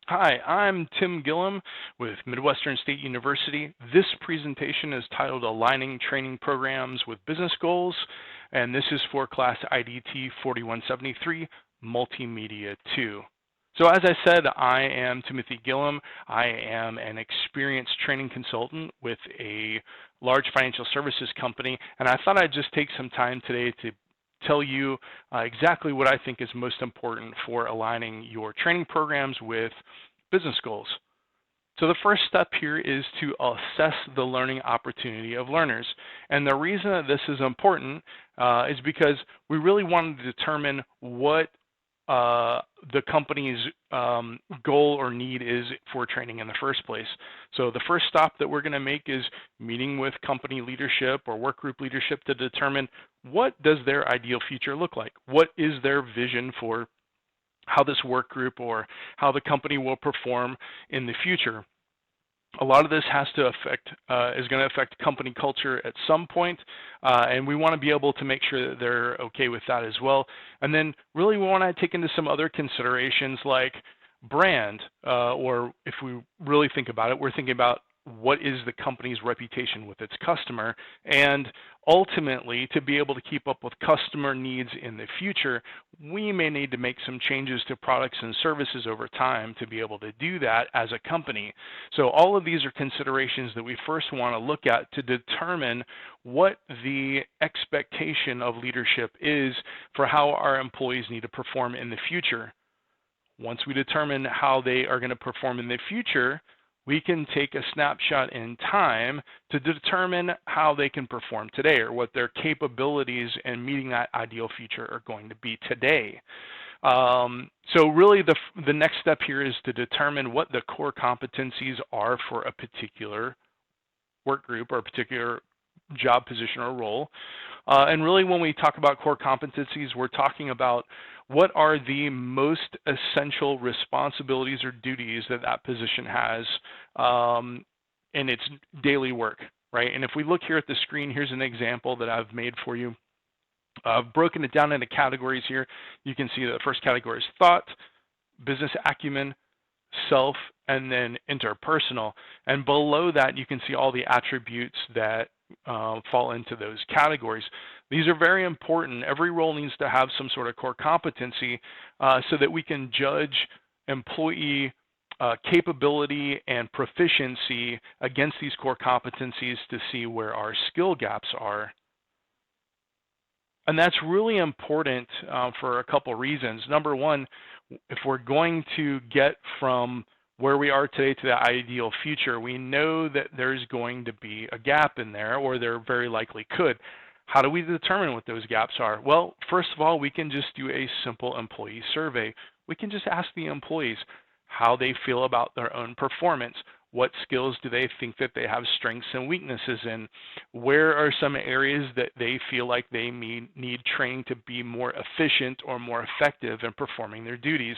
Hi, I'm Tim Gilliam with Midwestern State University. This presentation is titled Aligning Training Programs with Business Goals, and this is for class IDT 4173, Multimedia II. So as I said, I am Timothy Gilliam. I am an experienced training consultant with a large financial services company, and I thought I'd just take some time today to tell you exactly what I think is most important for aligning your training programs with business goals. So the first step here is to assess the learning opportunity of learners. And the reason that this is important is because we really want to determine what the company's goal or need is for training in the first place. So the first stop that we're going to make is meeting with company leadership or work group leadership to determine what does their ideal future look like? What is their vision for how this work group or how the company will perform in the future? A lot of this has to is going to affect company culture at some point, and we want to be able to make sure that they're okay with that as well. And then really we want to take into some other considerations like brand, or if we really think about it, we're thinking about what is the company's reputation with its customer, and ultimately to be able to keep up with customer needs in the future, we may need to make some changes to products and services over time to be able to do that as a company. So all of these are considerations that we first want to look at to determine what the expectation of leadership is for how our employees need to perform in the future. Once we determine how they are going to perform in the future, we can take a snapshot in time to determine how they can perform today or what their capabilities in meeting that ideal future are going to be today. So really the next step here is to determine what the core competencies are for a particular work group or a particular job position or role. And really when we talk about core competencies, we're talking about what are the most essential responsibilities or duties that that position has in its daily work, right? And if we look here at the screen, here's an example that I've made for you. I've broken it down into categories here. You can see the first category is thought, business acumen, self, and then interpersonal. And below that, you can see all the attributes that fall into those categories. These are very important. Every role needs to have some sort of core competency so that we can judge employee capability and proficiency against these core competencies to see where our skill gaps are. And that's really important for a couple reasons. Number one, if we're going to get from where we are today to the ideal future, we know that there's going to be a gap in there, or there very likely could. How do we determine what those gaps are? Well, first of all, we can just do a simple employee survey. We can just ask the employees how they feel about their own performance. What skills do they think that they have strengths and weaknesses in? Where are some areas that they feel like they need training to be more efficient or more effective in performing their duties?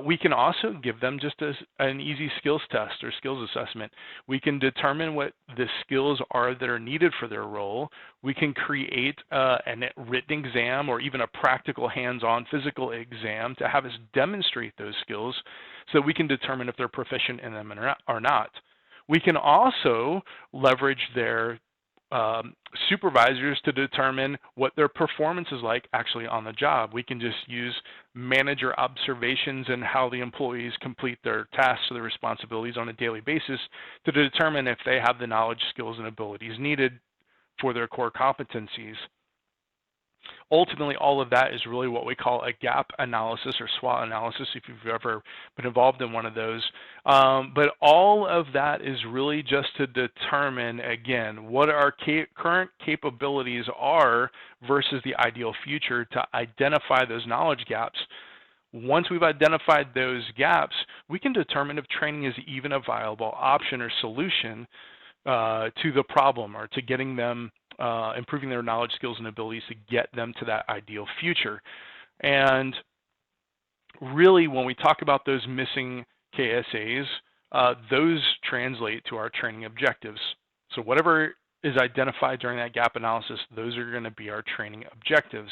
We can also give them just an easy skills test or skills assessment. We can determine what the skills are that are needed for their role. We can create a written exam or even a practical hands-on physical exam to have us demonstrate those skills so that we can determine if they're proficient in them or not. We can also leverage their supervisors to determine what their performance is like actually on the job. We can just use manager observations and how the employees complete their tasks or their responsibilities on a daily basis to determine if they have the knowledge, skills, and abilities needed for their core competencies. Ultimately, all of that is really what we call a gap analysis or SWOT analysis, if you've ever been involved in one of those. But all of that is really just to determine, again, what our current capabilities are versus the ideal future to identify those knowledge gaps. Once we've identified those gaps, we can determine if training is even a viable option or solution to the problem or to getting them improving their knowledge, skills, and abilities to get them to that ideal future. And really, when we talk about those missing KSAs, those translate to our training objectives. So whatever is identified during that gap analysis, those are going to be our training objectives.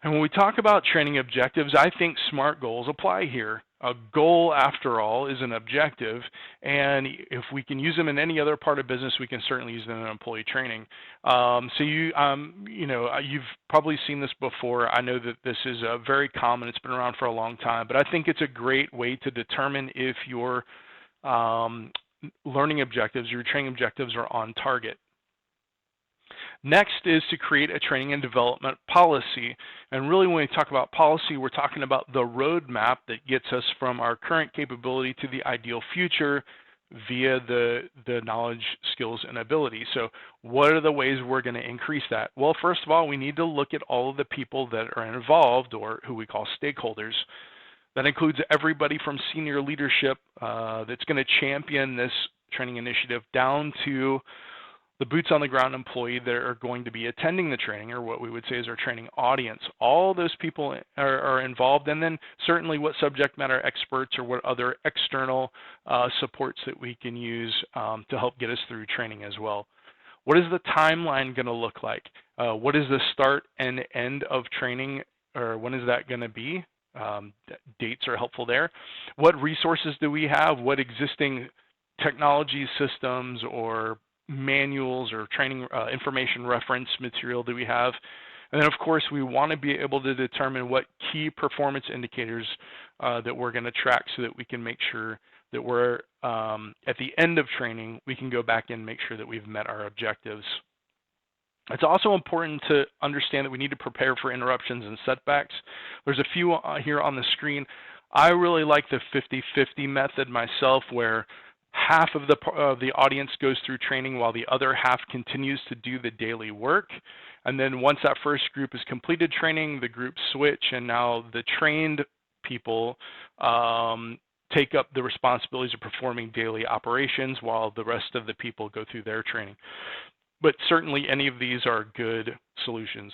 And when we talk about training objectives, I think SMART goals apply here. A goal, after all, is an objective, and if we can use them in any other part of business, we can certainly use them in employee training. You've probably seen this before. I know that this is very common. It's been around for a long time, but I think it's a great way to determine if your learning objectives, your training objectives, are on target. Next is to create a training and development policy. And really, when we talk about policy, we're talking about the roadmap that gets us from our current capability to the ideal future via the knowledge, skills, and ability. So what are the ways we're going to increase that? Well, first of all, we need to look at all of the people that are involved, or who we call stakeholders. That includes everybody from senior leadership that's going to champion this training initiative down to the boots on the ground employee that are going to be attending the training, or what we would say is our training audience. All those people are involved, and then certainly what subject matter experts or what other external supports that we can use to help get us through training as well. What is the timeline going to look like? What is the start and end of training, or when is that going to be? Dates are helpful there. What resources do we have? What existing technology systems or manuals or training information reference material do we have? And then, of course, we want to be able to determine what key performance indicators that we're going to track, so that we can make sure that we're at the end of training, we can go back and make sure that we've met our objectives. It's also important to understand that we need to prepare for interruptions and setbacks. There's a few here on the screen. I really like the 50-50 method myself, where half of the audience goes through training while the other half continues to do the daily work. And then once that first group has completed training, the groups switch, and now the trained people take up the responsibilities of performing daily operations while the rest of the people go through their training. But certainly any of these are good solutions.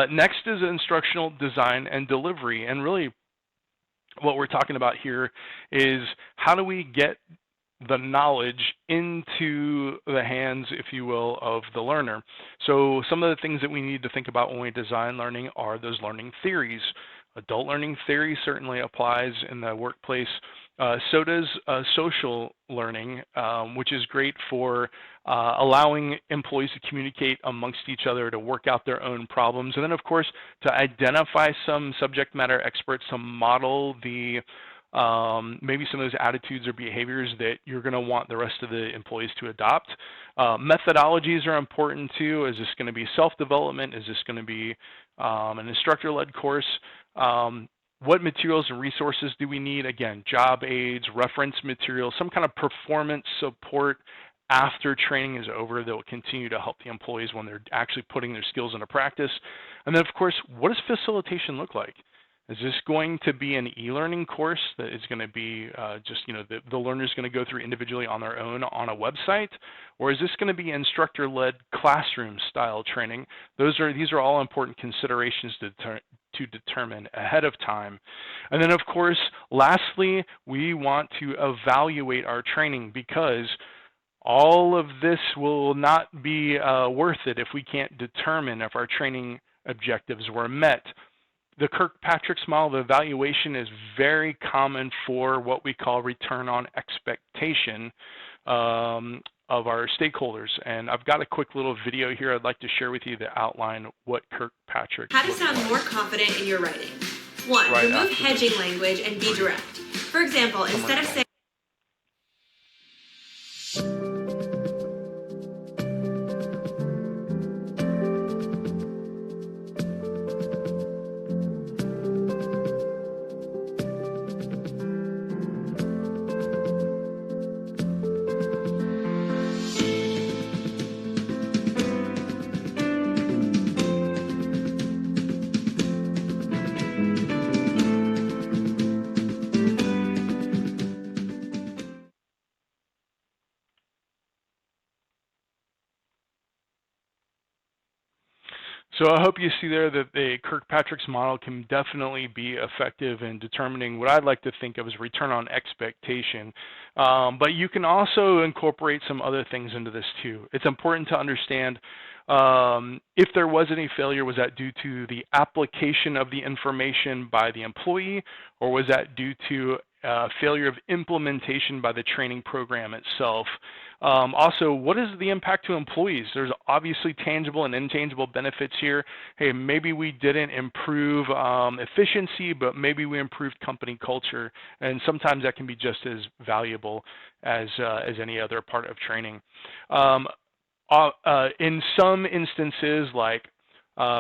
Next is instructional design and delivery. And really what we're talking about here is, how do we get the knowledge into the hands, if you will, of the learner? So some of the things that we need to think about when we design learning are those learning theories. Adult learning theory certainly applies in the workplace. So does social learning, which is great for allowing employees to communicate amongst each other, to work out their own problems, and then, of course, to identify some subject matter experts to model the maybe some of those attitudes or behaviors that you're going to want the rest of the employees to adopt. Methodologies are important too. Is this going to be self-development? Is this going to be an instructor-led course? What materials and resources do we need? Again, job aids, reference materials, some kind of performance support after training is over that will continue to help the employees when they're actually putting their skills into practice. And then, of course, what does facilitation look like? Is this going to be an e-learning course that is going to be just, the learner's going to go through individually on their own on a website? Or is this going to be instructor-led classroom-style training? These are all important considerations to determine ahead of time. And then, of course, lastly, we want to evaluate our training, because all of this will not be worth it if we can't determine if our training objectives were met. The Kirkpatrick's model of evaluation is very common for what we call return on expectation of our stakeholders. And I've got a quick little video here I'd like to share with you to outline what Kirkpatrick. How to sound more confident in your writing. 1. Remove hedging language and be direct. For example, instead of saying, So I hope you see there that the Kirkpatrick's model can definitely be effective in determining what I'd like to think of as return on expectation. But you can also incorporate some other things into this too. It's important to understand if there was any failure, was that due to the application of the information by the employee, or was that due to failure of implementation by the training program itself? Also, what is the impact to employees? There's obviously tangible and intangible benefits here. Hey, maybe we didn't improve efficiency, but maybe we improved company culture, and sometimes that can be just as valuable as any other part of training. In some instances, like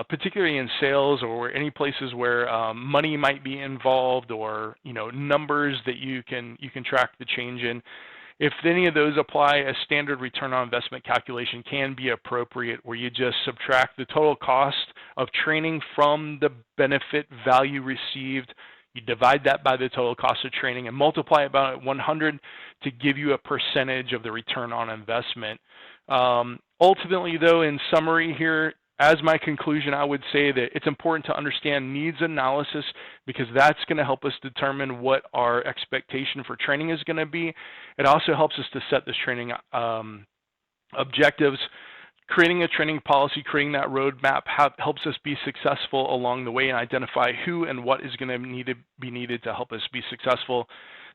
particularly in sales or any places where money might be involved, or numbers that you can track the change in, if any of those apply, a standard return on investment calculation can be appropriate, where you just subtract the total cost of training from the benefit value received. You divide that by the total cost of training and multiply it by 100 to give you a percentage of the return on investment. Ultimately, though, in summary here, as my conclusion, I would say that it's important to understand needs analysis, because that's going to help us determine what our expectation for training is going to be. It also helps us to set this training objectives. Creating a training policy, creating that roadmap helps us be successful along the way and identify who and what is going to be needed to help us be successful.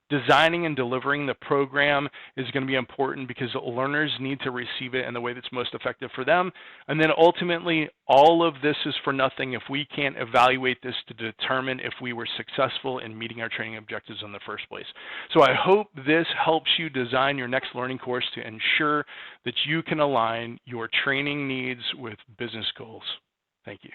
Designing and delivering the program is going to be important, because learners need to receive it in the way that's most effective for them. And then ultimately, all of this is for nothing if we can't evaluate this to determine if we were successful in meeting our training objectives in the first place. So I hope this helps you design your next learning course to ensure that you can align your training needs with business goals. Thank you.